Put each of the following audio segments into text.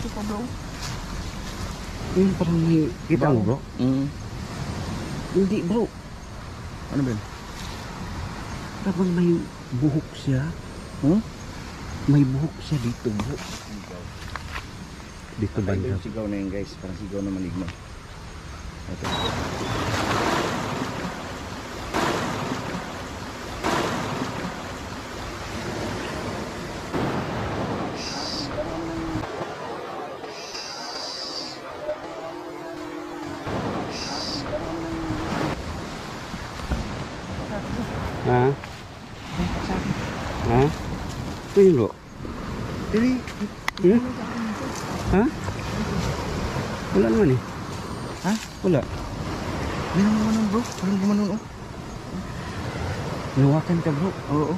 dito pa bro. Yung parang may kita mo bro? Hindi bro. Ano ba yun? Parang may buhok siya. May buhok siya dito bro. Dito ba Ito yung sigaw na yun guys, parang sigaw na maligno. Ito. Ha? Ha? Ito yun bro. Dili. Ha? Wala naman eh. Ha? Wala. May nang gumanon bro. Parang gumanon oh. Luwakan ka bro. Oo.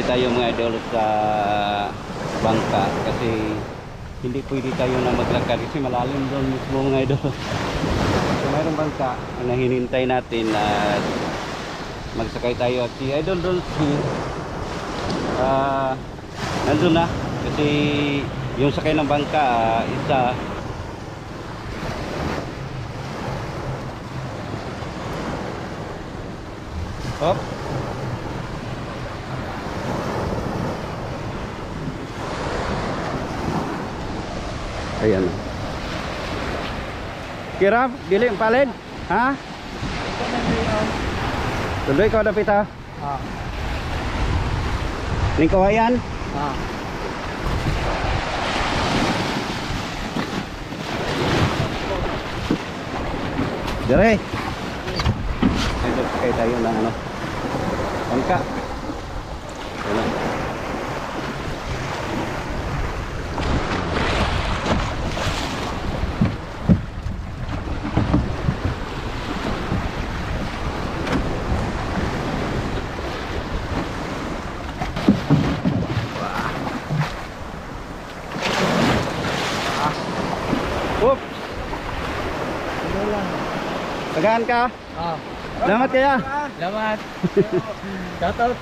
Tayo mga idol sa bangka kasi hindi pwede tayo na maglakad kasi malalim doon mismo mga idol. So mayroong bangka na hinintay natin at magsakay tayo at si Idol Dolce nandun na kasi yung sakay ng bangka isa hop. Ayan. Kira, dili ang palin. Ha? Tuloy ko dapat ha? Ning kawayan? Dire. Ito kay tayo ng ano. Bangka. Ayan. Oops. Tagaan ka? Salamat kaya. Salamat. Shoutout.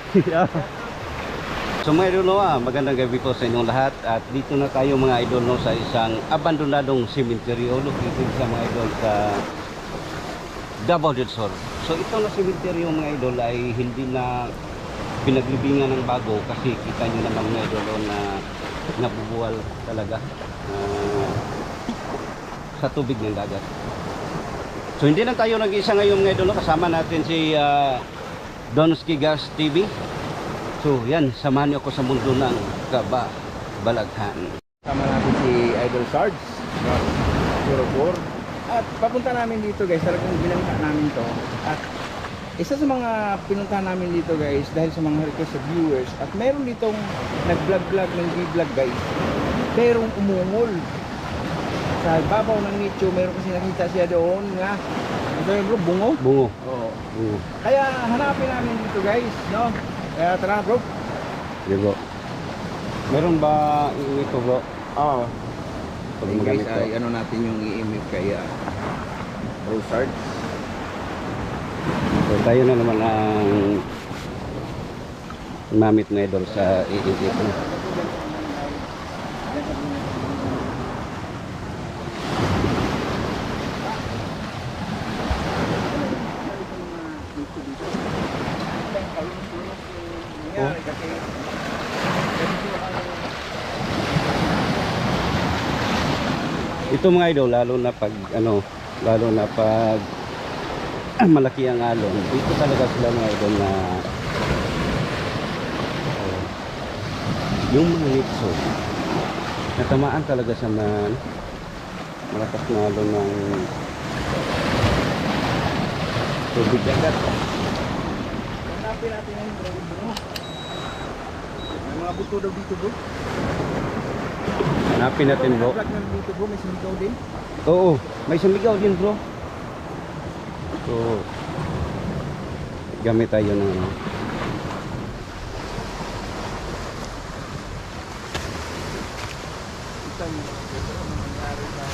So mga idol no, magandang gabi po sa inyong lahat at dito na tayo mga idol no, sa isang abandonadong sementeryo located sa mga idol sa Davao del Sur. So ito na sementeryo mga idol ay hindi na pinaglibingan ng bago kasi kita nyo naman mga idol na nabubuwal talaga sa tubig ng dagat. So hindi lang tayo nag-isa ngayon mga idol, kasama natin si Donski Gas TV. So yan, samahan niyo ako sa mundo ng kababalaghan. Sama natin si Idol Sarge. Surobor. At papunta namin dito guys, talagang binangka namin to. At isa sa mga pinunta namin dito guys, dahil sa mga request sa viewers, at meron ditong nag-vlog ng V-vlog guys, merong umungol sa babaw ng nicho. Meron kasi nakita siya doon nga, ito yung bro, bungo. Bungo. Oo. Bungo. Kaya hanapin namin dito guys, no? Kaya tara bro. Sige bro. Meron ba ito bro? Oo. Pag Hey guys, magamit ko. ay ano natin yung i-emit kay Bro Sarge. So tayo na naman ang mamit na idol sa iisip na. Ito mga idol, lalo na pag ano, lalo na pag malaki ang alon, dito talaga sila mga idol na yung mga nitso natamaan talaga sa malakas na alon ng tubig agad. Hanapin natin yung bro. May mga buto daw dito bro. Hanapin natin bro. Vlog na dito bro, may sumigaw din. Oo, may sumigaw din bro. So gamit tayo ng ano. Kita niyo ano nangyari sa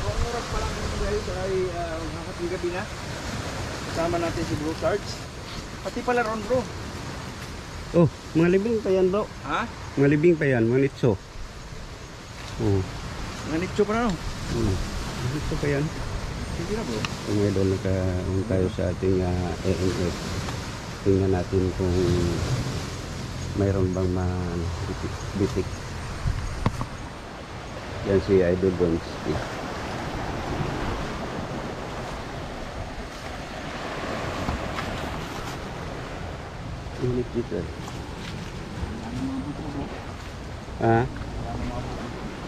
Ang oras pa lang guys ay hanggang gabi na. Kasama natin si Bro Sarge. Pati pala ron bro. Oh, mga libing pa yan bro. Ha? Mga libing pa yan, mga nitso. Oh. Mga nitso pa na no? Mga nitso pa yan. Sige na bro. So mga idol, nakaon tayo sa ating AMF. Tingnan natin kung mayroon bang bitik. Yan si Idol Donski. Init dito. Ah?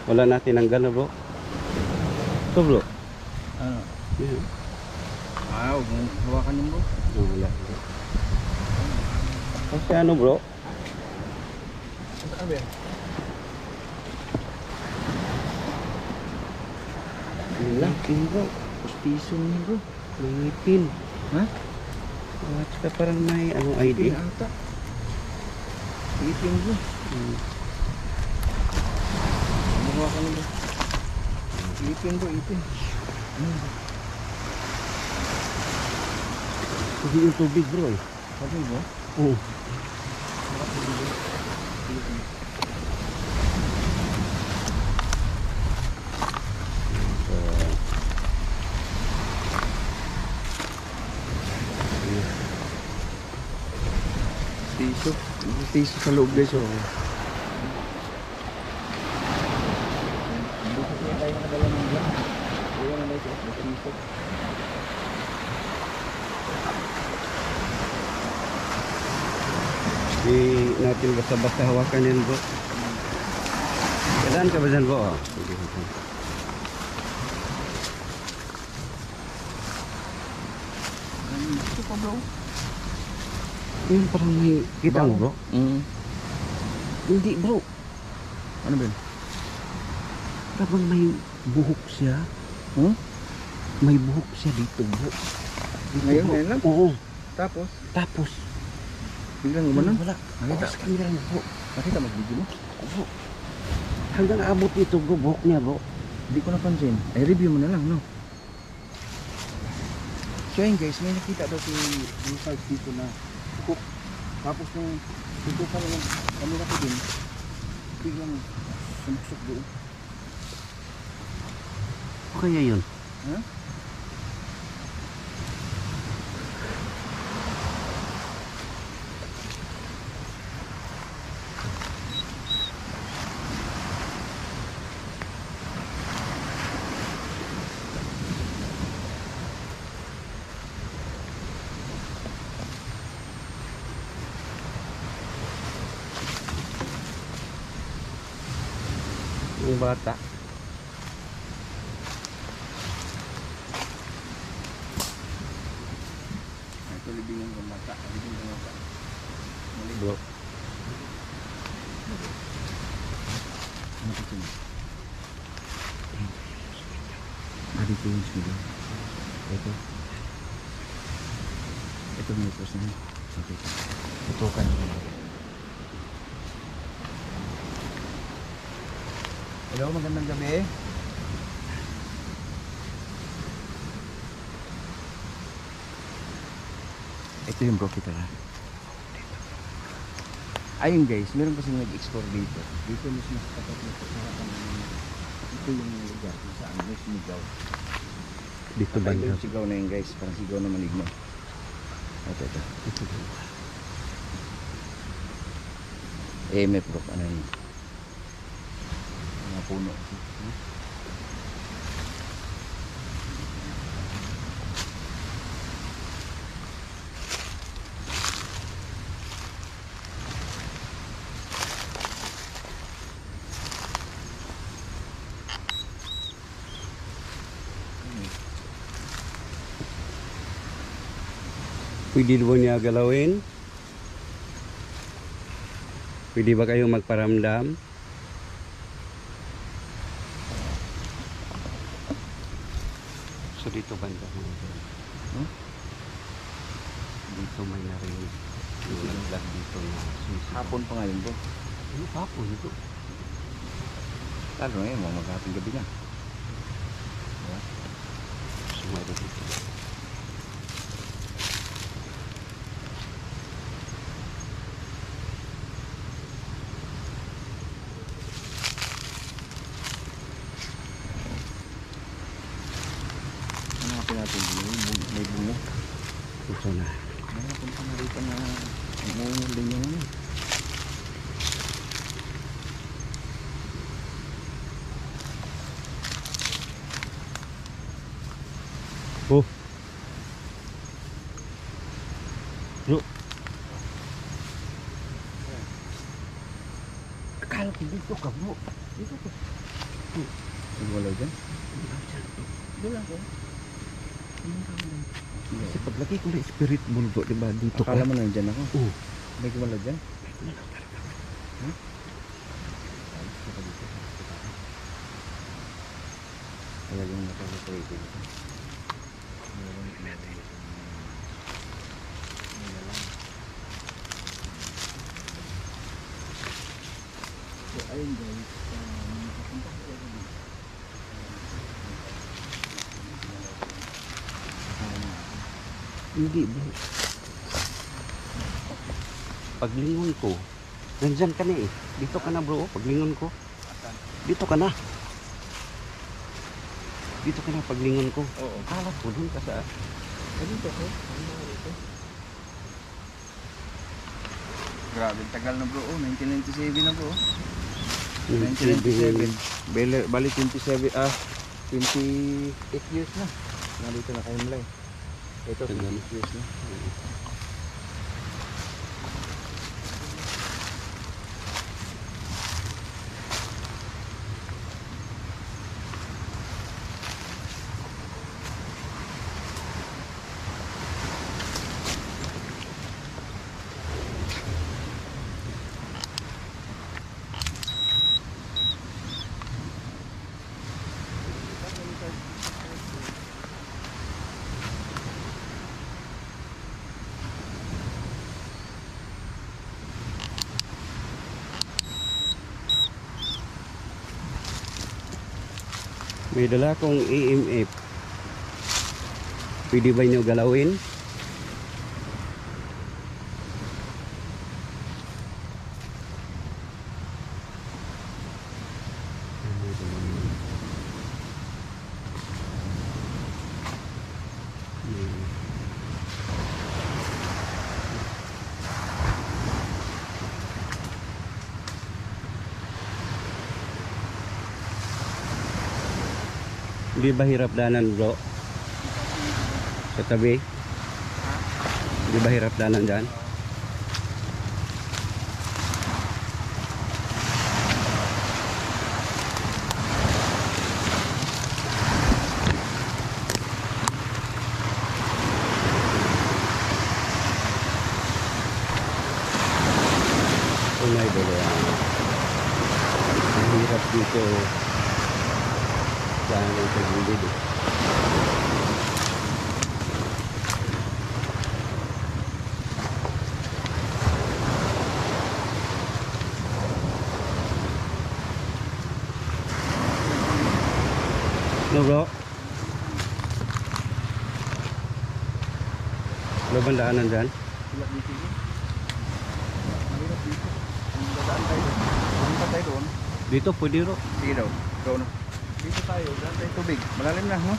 Wala natin ang gano bro. Ito bro. Ano? Yeah. Huwag mong hawakan yung bro. Oh, wala. Kasi ano bro? Ano ba yan? Ngipin bro. Pustiso niya bro. May ngipin. Ha? At saka parang may anong ID. Ngipin ata. Ngipin bro. Hawakan yung bro. Ngipin bro, ngipin. Hindi yung tubig bro eh. Sabi bro? Oo. Pustiso sa loob guys oh. Dito kaya tayo nakadala ng vlog. Kaya na guys, pustiso. Di natin basta-basta hawakan yan bro. Kailan ka ba dyan bro? Oh. Sige, sige. Ito pa bro. Yun parang may kita mo bro? Hindi bro. Ano ba yun? Parang may buhok siya. May buhok siya dito bro. Dito, Ngayon, bro. ngayon lang? Oo. Tapos, Tapos biglang gumanon. wala. Nakita. Tapos kamera niya bro. Nakita mag-video mo? Bro. Hanggang abot dito bro, buhok niya bro. Hindi ko napansin. Ay, review mo na lang, no? So yun guys, may nakita daw si Richard dito na hook. Tapos nung tutukan ng camera ko din, biglang sumusok doon. O kaya yun? Ha? Yung bata. Ito libingan ng mata. Libingan ng mata. Mali. Bro. Ano ito mo? Dito yung video. Ito. Ito yung post na. Okay. Tutukan. Hello, magandang gabi. Ito yung bro kita na. Ayun guys, meron kasi nag-explore dito. Dito mismo sa tapat nito sa harapan ng ito yung lugar kung saan may sumigaw. Dito ba Ito yun? yung sigaw na yun guys, parang sigaw na maligno. Ito. EMF bro, ano yun? Mga puno. Pwede ba niya galawin? Pwede ba kayo magparamdam? So dito banda. Dito may narinig. ilag dito na sisi. Hapon pa ngayon bro. Ano hapon ito? Lalo ngayon, maghapon gabi na. Sumayro dito. Hanapin natin dito, may bungo. Ito na. Hanapin pa na rito na umuuling yung ano. Oh. Bro. Akala ko dito ka bro. Dito ka. Wala dyan? Wala ko. Kasi paglaki ko na spirit mundo, diba? Dito ka. Akala mo nandyan ako? Oo. May gumalaw dyan? Talagang nakakapay dito. So ayun guys, nakapunta ko dito. Hindi bro. Paglingon ko, nandyan ka na eh. Dito ka na bro, paglingon ko. Dito ka na. Dito ka na paglingon ko. Oo. Akala ko dun ka sa... Dito ko. Grabe, tagal na bro. 1997 na bro. 1997. Bali 27, 28 years na. Nandito na kayo mulay. Ito, 28 years na. May dala akong EMF. Pwede ba nyo galawin? Hindi ba hirap danan bro? Sa tabi? Hindi ba hirap danan dyan? Tunay ba yan? Ang hirap dito. Saan ang pag-ibig eh. No bro? Ano bang daanan dyan? Hilap dito. Mahirap dito. Ang dadaan tayo. Pumunta tayo doon. Dito pwede bro. Sige daw. Go na. Dito tayo. Daan tayo tubig. Malalim na, no?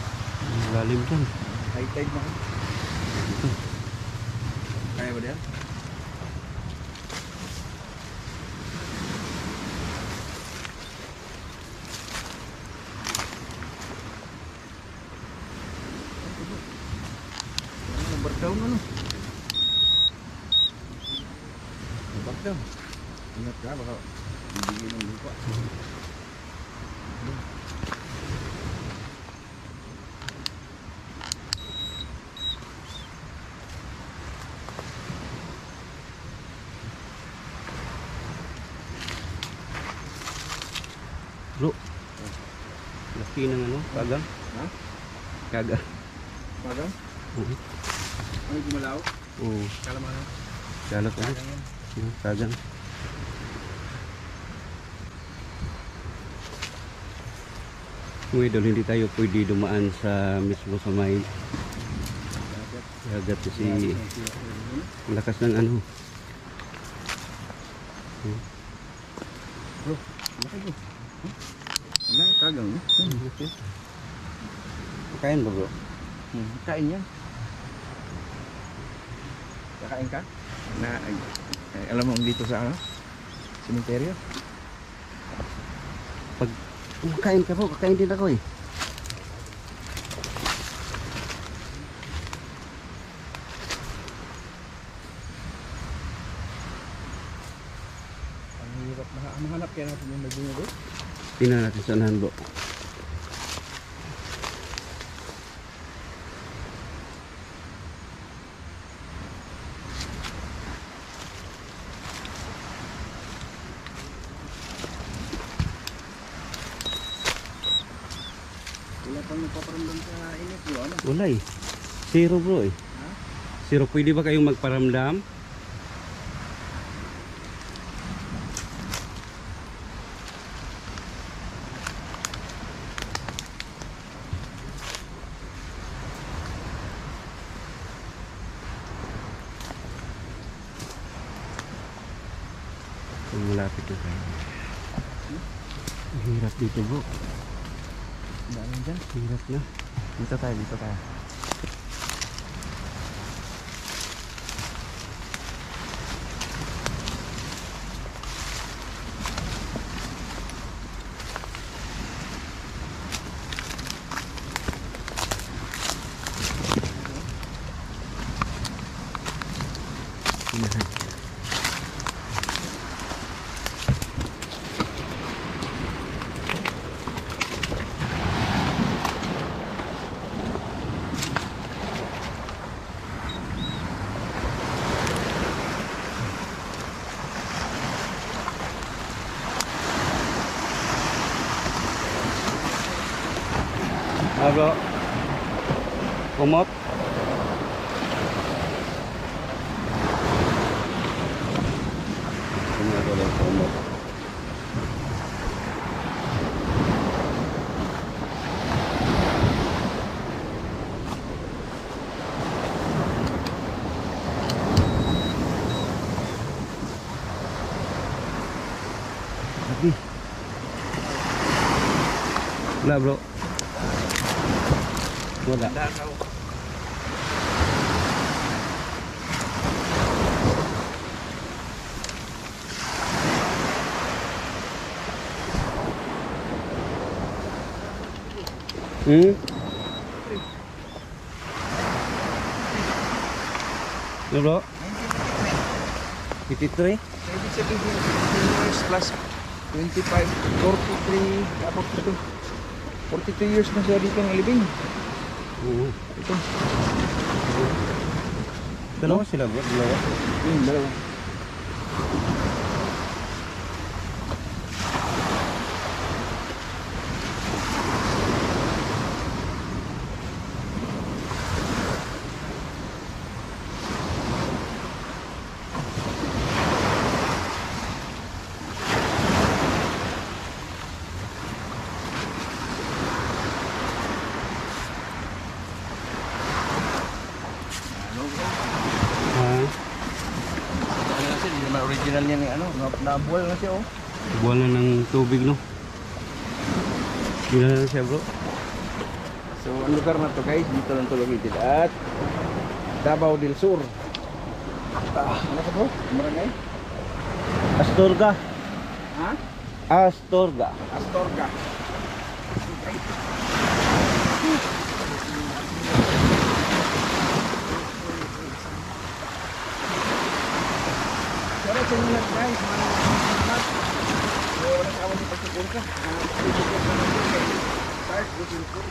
Lalim dyan. High tide na. Kaya ba diyan? Number down ano? Number down. Ingat ka baka bibigyan ng lupa. Bro. Laki ng ano? Kagang? Ha? Kagang. Magang? Oo. Ano gumalaw? Oo. Kala mo ano? Galot na. Kagang. Mga idol, hindi tayo pwede dumaan sa mismo sa may dagat kasi lakas ng ano. Bro, laki bro. Wala, kagang. Kain ba bro? Kain yan. Kakain ka? Alam mo dito sa ano? Cemetery? Pag kain ka bro, kakain din ako eh. Ang hirap mahanap kaya natin yung nagbunga bro. Tingnan natin sa unahan bro. Wala pang nagpaparamdam sa init bro, ano? Wala eh. Zero bro eh. Ha? Zero, pwede ba kayong magparamdam? Kung malapit na tayo. Ang hirap dito bro. Dami dyan. Hirap na. Dito tayo, dito tayo. Bro, kumot. Kumot ulit, kumot. Lagi. Wala bro. Wala. Ano bro? 53? So, ibig sabihin, 15 years plus 25, 43, 42 years na siya dito ng living. Oo. Ito. Dalawa sila bro? Dalawa? Dalawa. Ha? Ano kasi, hindi naman original niya ni ano, nabuwal na siya oh. Buwan na ng tubig no? Gila na siya bro. So, ang lugar na to guys, dito lang to located at Davao del Sur. Ano ka bro? Marangay? Astorga. Ha? Astorga. Astorga. Pero sa inyo lahat guys, maraming salamat. So, walang kawan ni pagsupport ka. Pagsupport ka natin kay Start Looking For.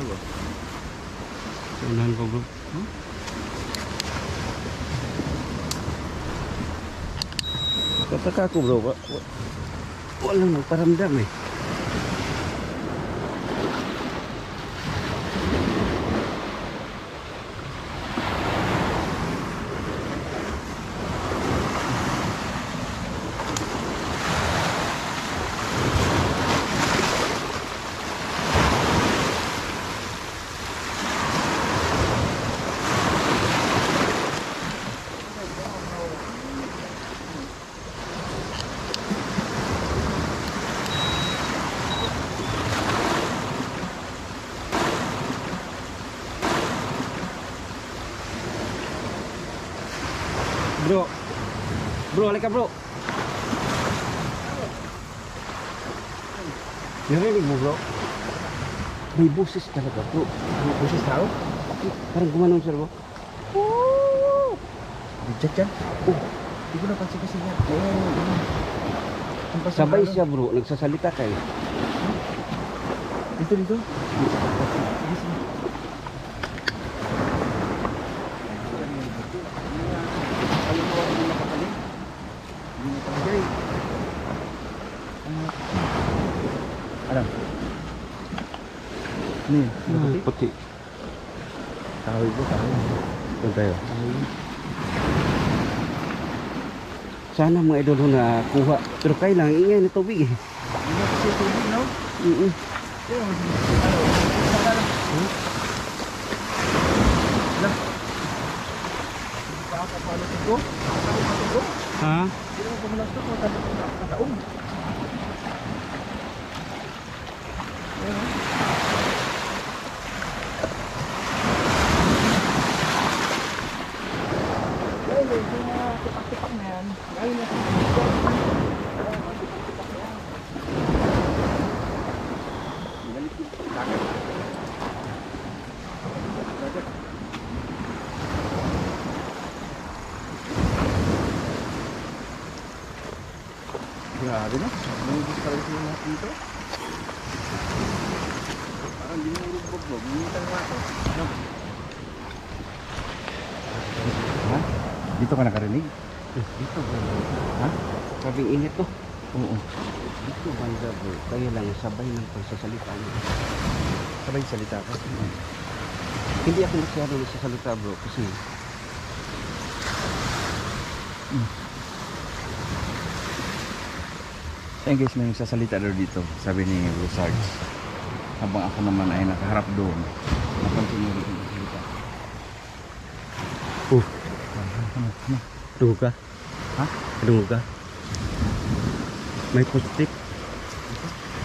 Ano? Sa unahan pa bro. Tataka ako bro, walang magparamdam eh. Bro, halika bro. Narinig mo bro? May boses talaga bro. May boses tao? Parang gumanon sir bro. Diyan dyan? Oh, hindi ko napansin kasi yan. Sabay siya bro, nagsasalita kayo. Dito, dito. Alam. Ano yun? Puti. Kahoy po, kahoy. Doon tayo. Sana mga idol ho na kuha. Pero kailangan ingay na tubig eh. Hindi na kasi tubig, no? Pero, Ha? Grabe no? Nangigis talaga sila lahat dito. Parang dinurog-bog-bog. Minitang nga ako. Ano? Ha? Dito ka nakarinig? Dito bro. Ha? Sabing init to. Oo. Dito banda bro. Kaya lang sabay ng pagsasalita niya. Sabay salita ka. Hindi ako masyado nagsasalita bro kasi Ayun guys, may nagsasalita daw dito. Sabi ni Sarge. Habang ako naman ay nakaharap doon. Napansin mo dito yung salita. Dungo ka? Ha? Dungo ka? May positive?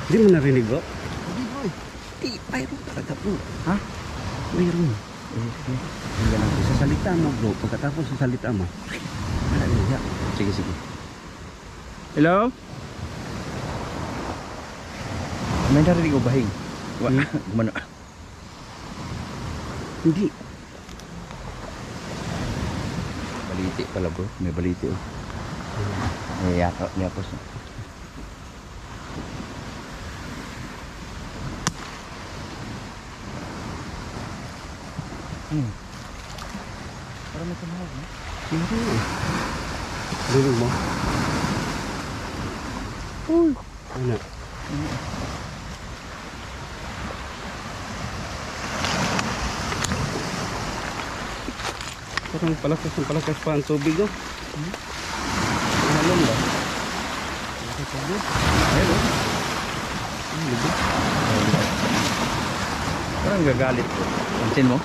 Hindi mo narinig bro? Hindi bro eh. Di, mayroon talaga bro. Ha? Mayroon. Hindi lang. Sa salita mo bro, pagkatapos sa salita mo. Malaliya. Sige, sige. Hello? May narinig o bahing? Gumano. Hindi. Baliti pala bro. May baliti oh. May yapos. Parang may tumawag no? Hindi. Rinig mo? Uy! Ano? Parang palakas pa ang tubig oh. Halong ba? Ayun oh. Parang gagalit. Pansin mo?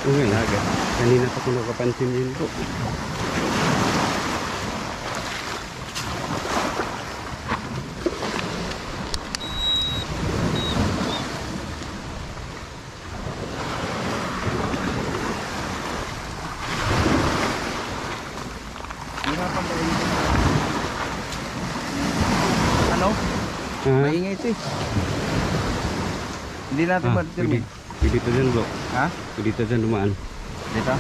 Okay, naga. Kanina pa ko nakapansin yun bro. Ano? Ha? Maingay ito eh. Hindi natin ma-determine. Pwede to dyan bro. Ha? Pwede to dyan dumaan. Dito?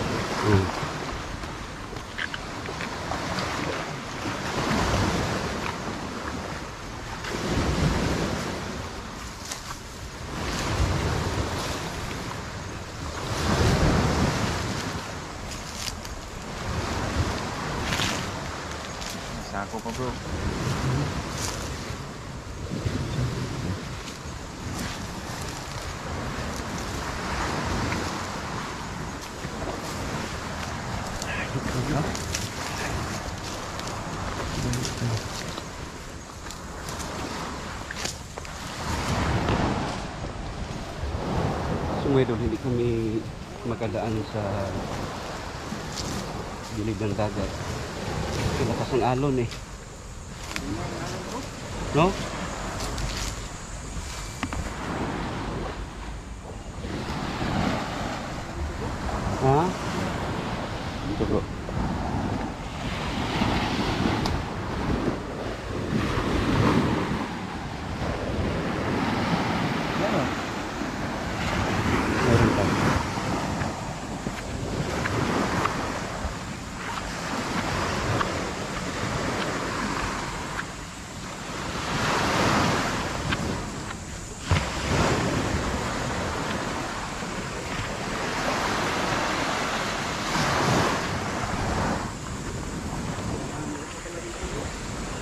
sako pa bro. So mga idol, hindi kami makadaan sa gilid ng dagat. Kasi lakas ng alon eh. No? Ha? Dito bro. Ano? Meron pa.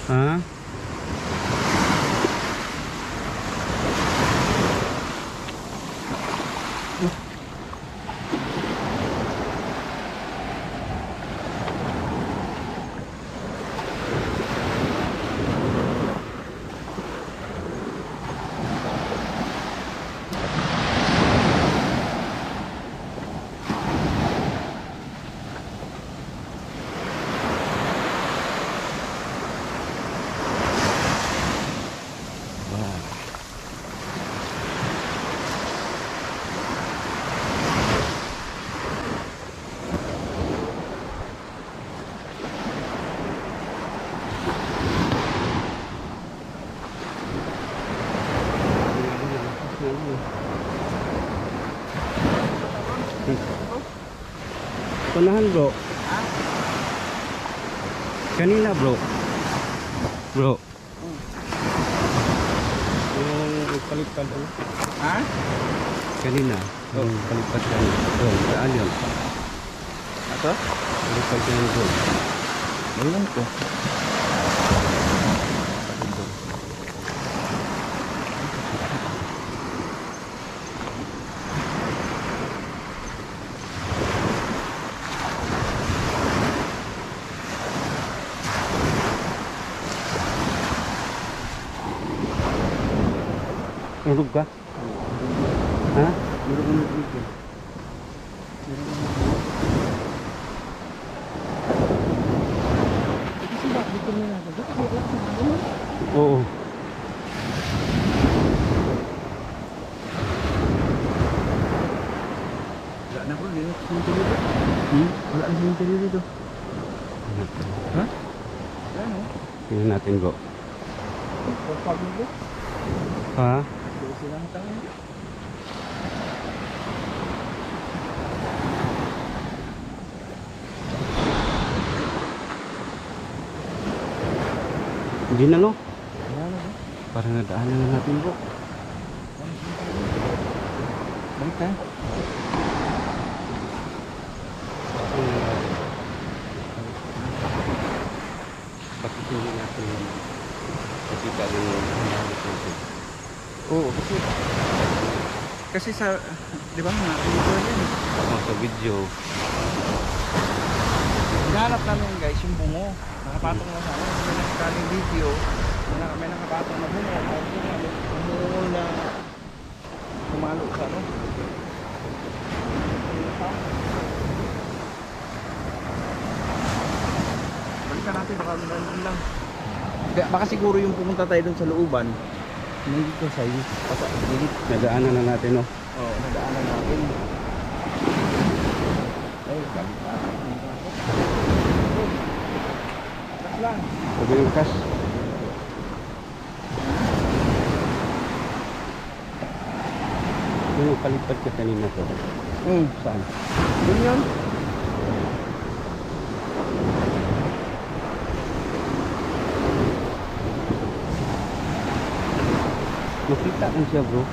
Ha? Panahan bro. Ha? Kanina bro. Bro. Yung palipad ano? Ha? Kanina. Yung palipad kanina. Doon, saan yun? Ato? Palipad kanina doon. Ewan ko. Tulog ka? Ha? Meron ko dito. Kasi bakit dito nila natin? Dito nila natin. Oo. Wala na bro, hindi na cemetery dito. Wala na cemetery dito. Ha? Wala na. Tingnan natin bro. Pag dito. Ha? Dito silang tangan. Hindi na no? Wala na bro. Parang nadaanan na natin bro. Balik tayo. Bakit hindi natin nakita rin yung hinahanap natin? Oo, kasi sa, di ba mga dito yan. Ako sa video. Hinahanap namin guys yung bungo. Nakapatong na sa amin. May nakakaling video. May nakapatong na bungo. Yung bungo na kumalo sa ano. Balikan natin, baka meron lang. Baka siguro yung pumunta tayo dun sa looban. Hindi dito sa iyo. Baka gilid. Nadaanan na natin no? Oo, nadaanan natin. Ay, balik na. Takas lang. Sabi yung cash. Yung palipad ka kanina to. Saan? Yun yun. Makita kan siya bro. Oh.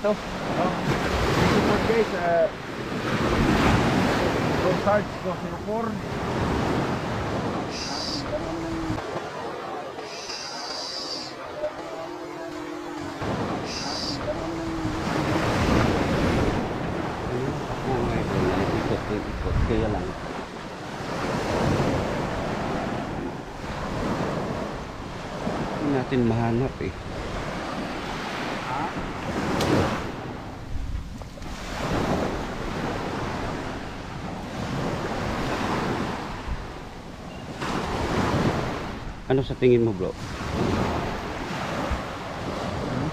dito. No? Support guys, Idol Sarge 204. Ako mga idol, ikot, kaya lang. Hindi natin mahanap eh. Ano sa tingin mo, bro?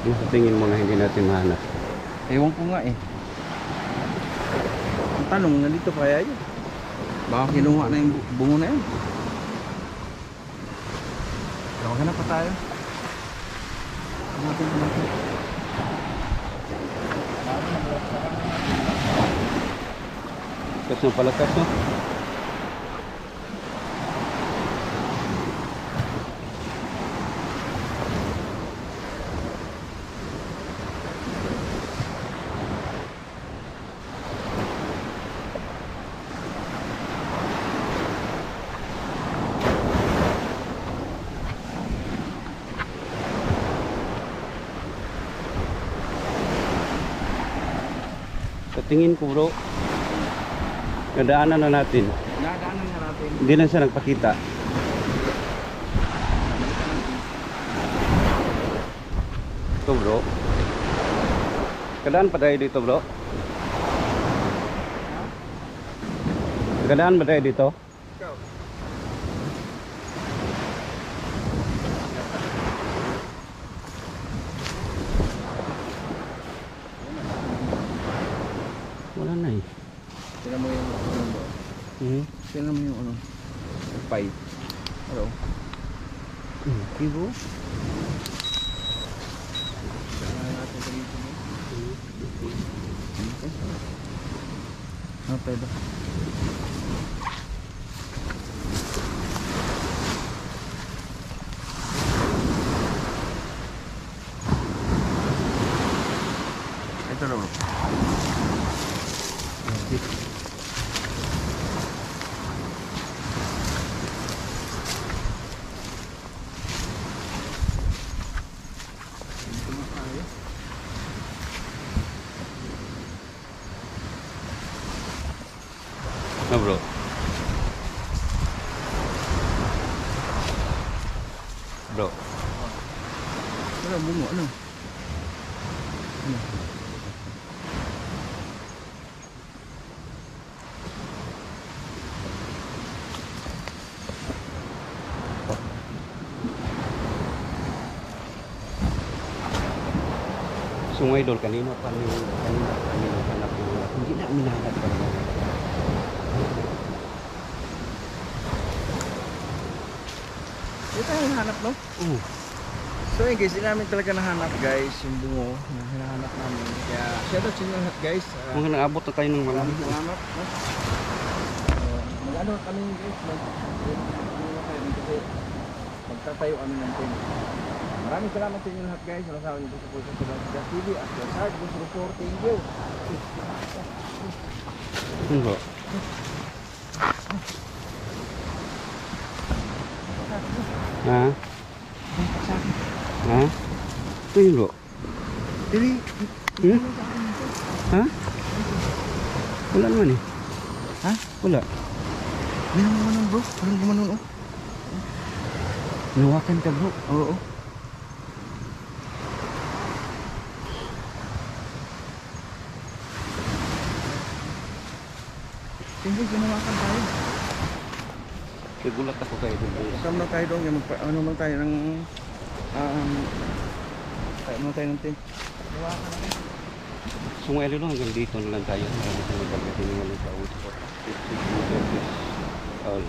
Ano sa tingin mo na hindi natin mahanap? Ewan ko nga eh. Ang tanong, nandito pa kaya yun? Baka kinuha na yung bungo na yun. Tawagan na pa tayo. Natin. Kas na palakas, no? Sa tingin ko, bro, nadaanan na natin. Nadaanan na natin. Hindi lang siya nagpakita. Ito, bro. Kadaan pa tayo dito, bro? Kadaan ba tayo dito? Ikaw. Wala na eh. Tingnan mo yung ano mo. Tingnan mo yung ano. Pipe. Hello. Okay, bro. Tingnan natin ito dito mo. Ano tayo ba? Ito na bro. No, bro. Bro. Ano bungo ano? Ano? So mga idol, kanina pa hanap yung wala. Hindi na minahanap pa naman. Ito tayo nahanap no? So yun guys, hindi namin talaga nahanap guys yung bungo na hinahanap namin. Kaya shoutout sa inyo lahat guys. Mga naabot na tayo ng Maraming malamig. salamat. No? Mag-ano kami guys, magtatayo kami ng tent. Maraming salamat sa inyo lahat guys. Salamat sa inyo po sa Gas TV at sa Sarge Bus Report. Thank you. Bro. Ha? Ha? Ito yun, bro. Dili. Ha? Wala naman eh. Ha? Wala. May naman bro. Walang gumanon oh. Nawakan ka, bro. Oo. Hindi, ginawakan tayo. Nagulat ako kayo dun. Kasama lang tayo doon. Ano lang tayo ng... tayo lang tayo ng tent. Ginawakan natin. So mga idol, hanggang dito na lang tayo. Maraming salamat sa mga sa ulit. All.